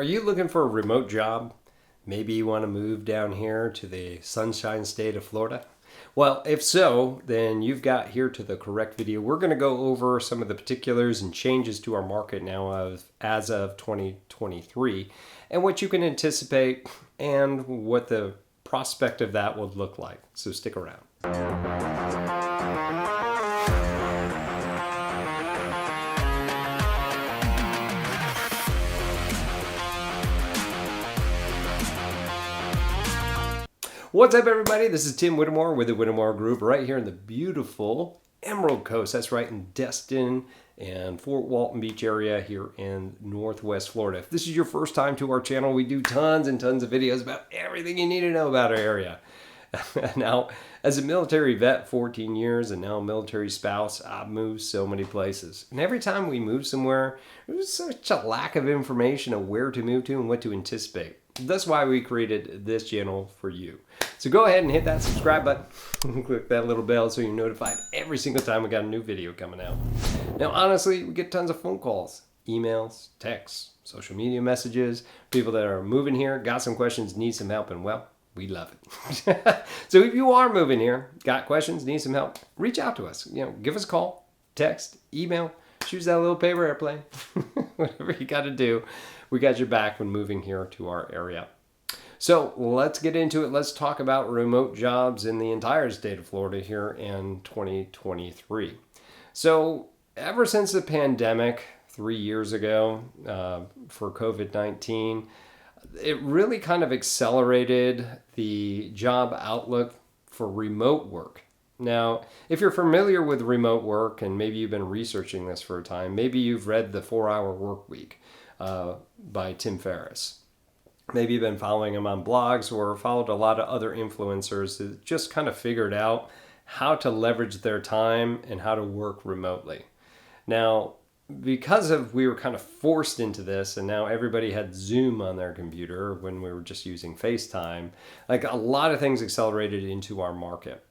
Are you looking for a remote job? Maybe you want to move down here to the sunshine state of Florida? Well, if so, then you've got here to the correct video. We're going to go over some of the particulars and changes to our market now as of 2023 and what you can anticipate and what the prospect of that will look like. So stick around. What's up, everybody? This is Tim Whittemore with the Whittemore Group right here in the beautiful Emerald Coast. That's right, in Destin and Fort Walton Beach area here in Northwest Florida. If this is your first time to our channel, we do tons and tons of videos about everything you need to know about our area. Now, as a military vet, 14 years, and now a military spouse, I've moved so many places. And every time we move somewhere, there's such a lack of information of where to move to and what to anticipate. That's why we created this channel for you. So go ahead and hit that subscribe button and click that little bell so you're notified every single time we got a new video coming out. Now, honestly, we get tons of phone calls, emails, texts, social media messages, people that are moving here, got some questions, need some help, and well, we love it. So if you are moving here, got questions, need some help, reach out to us. Give us a call, text, email, choose that little paper airplane, whatever you got to do. We got your back when moving here to our area. So let's get into it. Let's talk about remote jobs in the entire state of Florida here in 2023. So ever since the pandemic 3 years ago for COVID-19, it really kind of accelerated the job outlook for remote work. Now, if you're familiar with remote work, and maybe you've been researching this for a time, maybe you've read The 4-Hour Work Week by Tim Ferriss. Maybe you've been following him on blogs or followed a lot of other influencers that just kind of figured out how to leverage their time and how to work remotely. Now, because we were kind of forced into this, and now everybody had Zoom on their computer when we were just using FaceTime, like a lot of things accelerated into our market.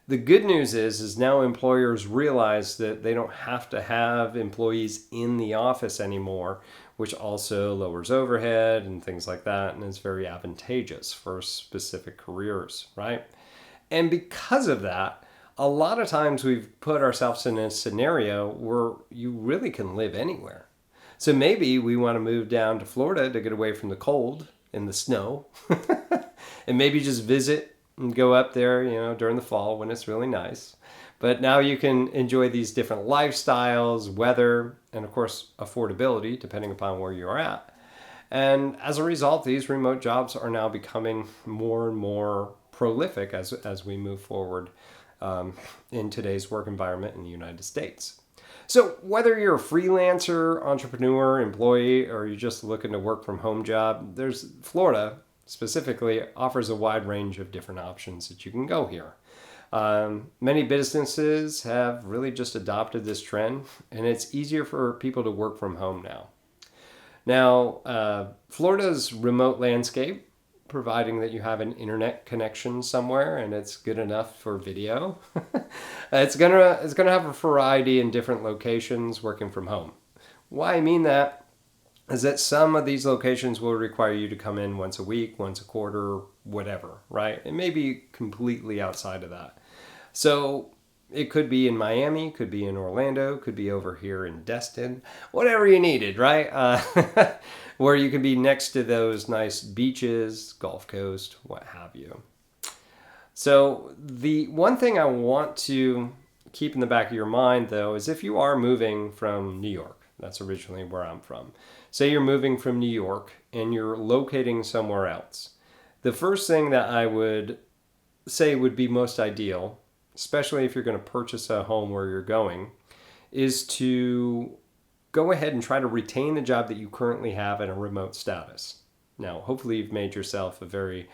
The good news is now employers realize that they don't have to have employees in the office anymore, which also lowers overhead and things like that, and is very advantageous for specific careers, right? And because of that, a lot of times we've put ourselves in a scenario where you really can live anywhere. So maybe we want to move down to Florida to get away from the cold and the snow, and maybe just visit and go up there, during the fall when it's really nice. But now you can enjoy these different lifestyles, weather, and of course, affordability, depending upon where you're at. And as a result, these remote jobs are now becoming more and more prolific as we move forward in today's work environment in the United States. So whether you're a freelancer, entrepreneur, employee, or you're just looking to work from home job, Florida specifically offers a wide range of different options that you can go here. Many businesses have really just adopted this trend, and it's easier for people to work from home now. Now, Florida's remote landscape, providing that you have an internet connection somewhere and it's good enough for video, it's gonna have a variety in different locations working from home. Why I mean that is that some of these locations will require you to come in once a week, once a quarter, whatever, right? It may be completely outside of that. So it could be in Miami, could be in Orlando, could be over here in Destin, whatever you needed, right? Where you can be next to those nice beaches, Gulf Coast, what have you. So the one thing I want to keep in the back of your mind, though, is if you are moving from New York, that's originally where I'm from. Say you're moving from New York and you're locating somewhere else. The first thing that I would say would be most ideal, especially if you're going to purchase a home where you're going, is to go ahead and try to retain the job that you currently have in a remote status. Now, hopefully you've made yourself a very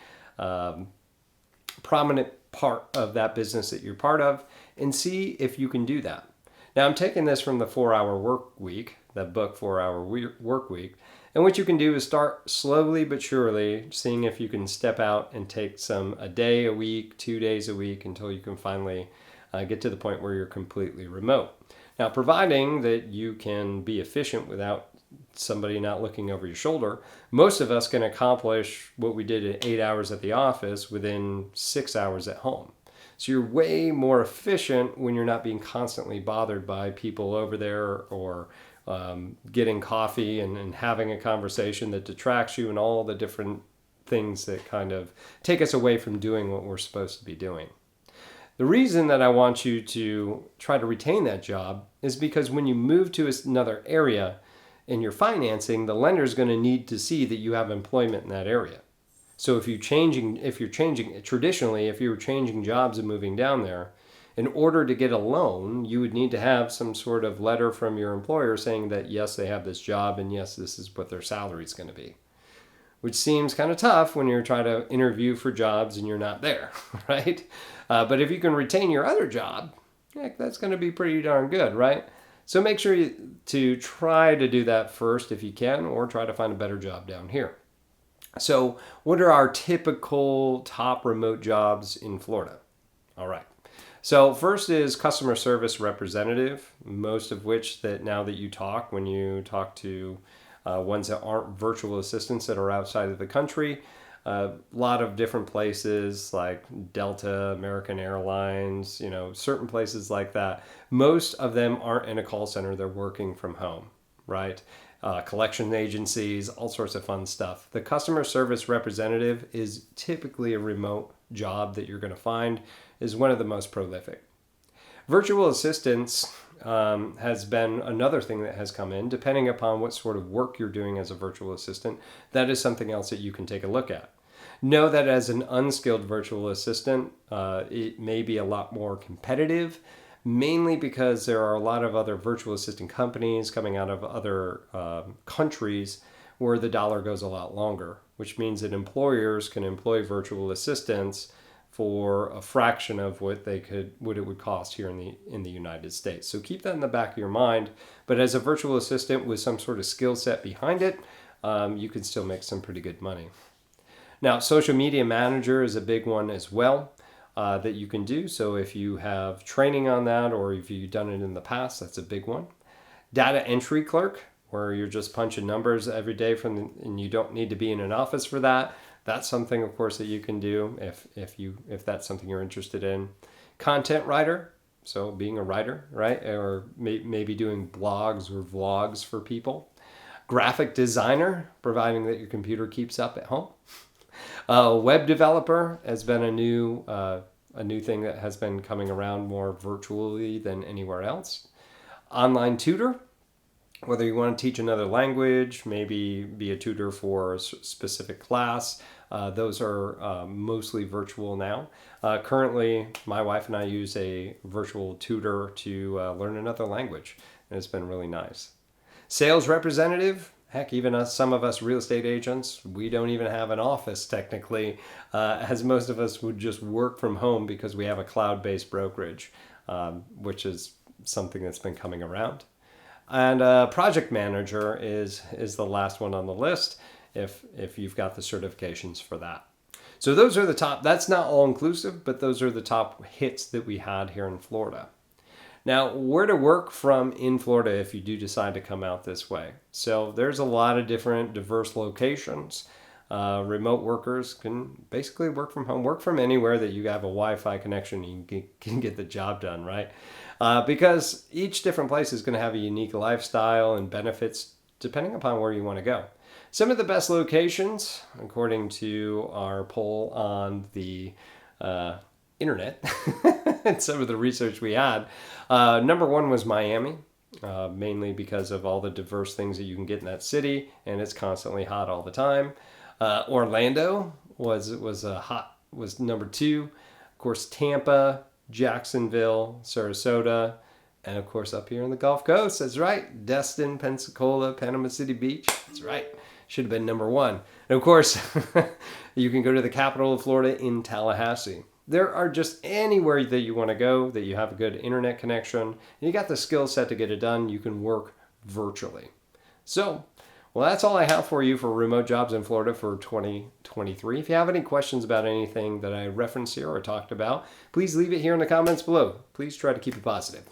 prominent part of that business that you're part of, and see if you can do that. Now, I'm taking this from the 4-Hour Work Week, that book 4-Hour Work Week, and what you can do is start slowly but surely, seeing if you can step out and take a day a week, 2 days a week, until you can finally get to the point where you're completely remote. Now, providing that you can be efficient without somebody not looking over your shoulder, most of us can accomplish what we did in 8 hours at the office within 6 hours at home. So you're way more efficient when you're not being constantly bothered by people over there, or getting coffee and having a conversation that detracts you, and all the different things that kind of take us away from doing what we're supposed to be doing. The reason that I want you to try to retain that job is because when you move to another area in your financing, the lender is going to need to see that you have employment in that area. So if you're changing jobs and moving down there, in order to get a loan, you would need to have some sort of letter from your employer saying that yes, they have this job, and yes, this is what their salary is going to be. Which seems kind of tough when you're trying to interview for jobs and you're not there, right? But if you can retain your other job, heck, that's going to be pretty darn good, right? So make sure to try to do that first if you can, or try to find a better job down here. So what are our typical top remote jobs in Florida? All right. So first is customer service representative, most of which that now that you talk, when you talk to ones that aren't virtual assistants that are outside of the country, a lot of different places like Delta, American Airlines, certain places like that. Most of them aren't in a call center. They're working from home, right? Collection agencies, all sorts of fun stuff. The customer service representative is typically a remote job that you're going to find is one of the most prolific. Virtual assistants has been another thing that has come in. Depending upon what sort of work you're doing as a virtual assistant, that is something else that you can take a look at. Know that as an unskilled virtual assistant, it may be a lot more competitive, mainly because there are a lot of other virtual assistant companies coming out of other countries where the dollar goes a lot longer, which means that employers can employ virtual assistants for a fraction of what it would cost here in the United States. So keep that in the back of your mind. But as a virtual assistant with some sort of skill set behind it, you can still make some pretty good money. Now, social media manager is a big one as well that you can do. So if you have training on that, or if you've done it in the past, that's a big one. Data entry clerk, where you're just punching numbers every day and you don't need to be in an office for that. That's something, of course, that you can do if that's something you're interested in. Content writer, so being a writer, right? Or maybe doing blogs or vlogs for people. Graphic designer, providing that your computer keeps up at home. Web developer has been a new thing that has been coming around more virtually than anywhere else. Online tutor, whether you want to teach another language, maybe be a tutor for a specific class. Those are mostly virtual now. Currently, my wife and I use a virtual tutor to learn another language, and it's been really nice. Sales representative, heck, even some of us real estate agents, we don't even have an office technically, as most of us would just work from home because we have a cloud-based brokerage, which is something that's been coming around. And project manager is the last one on the list if you've got the certifications for that. So those are the top, that's not all inclusive, but those are the top hits that we had here in Florida. Now, where to work from in Florida if you do decide to come out this way. So there's a lot of different diverse locations. Remote workers can basically work from home, work from anywhere that you have a Wi-Fi connection and you can get the job done, right? Because each different place is going to have a unique lifestyle and benefits depending upon where you want to go. Some of the best locations, according to our poll on the internet, and some of the research we had, number one was Miami, mainly because of all the diverse things that you can get in that city, and it's constantly hot all the time. Orlando was number two. Of course, Tampa, Jacksonville, Sarasota, and of course up here on the Gulf Coast. That's right, Destin, Pensacola, Panama City Beach. That's right, should have been number one. And of course, you can go to the capital of Florida in Tallahassee. There are just anywhere that you want to go that you have a good internet connection and you got the skill set to get it done. You can work virtually. So Well, that's all I have for you for remote jobs in Florida for 2023. If you have any questions about anything that I referenced here or talked about, please leave it here in the comments below. Please try to keep it positive.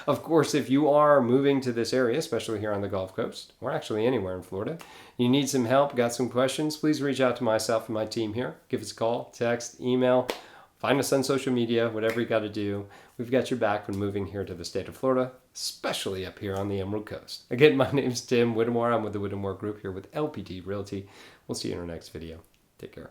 Of course, if you are moving to this area, especially here on the Gulf Coast, or actually anywhere in Florida, you need some help, got some questions, please reach out to myself and my team here. Give us a call, text, email, find us on social media, whatever you got to do. We've got your back when moving here to the state of Florida, especially up here on the Emerald Coast. Again, my name's Tim Whittemore. I'm with the Whittemore Group here with LPT Realty. We'll see you in our next video. Take care.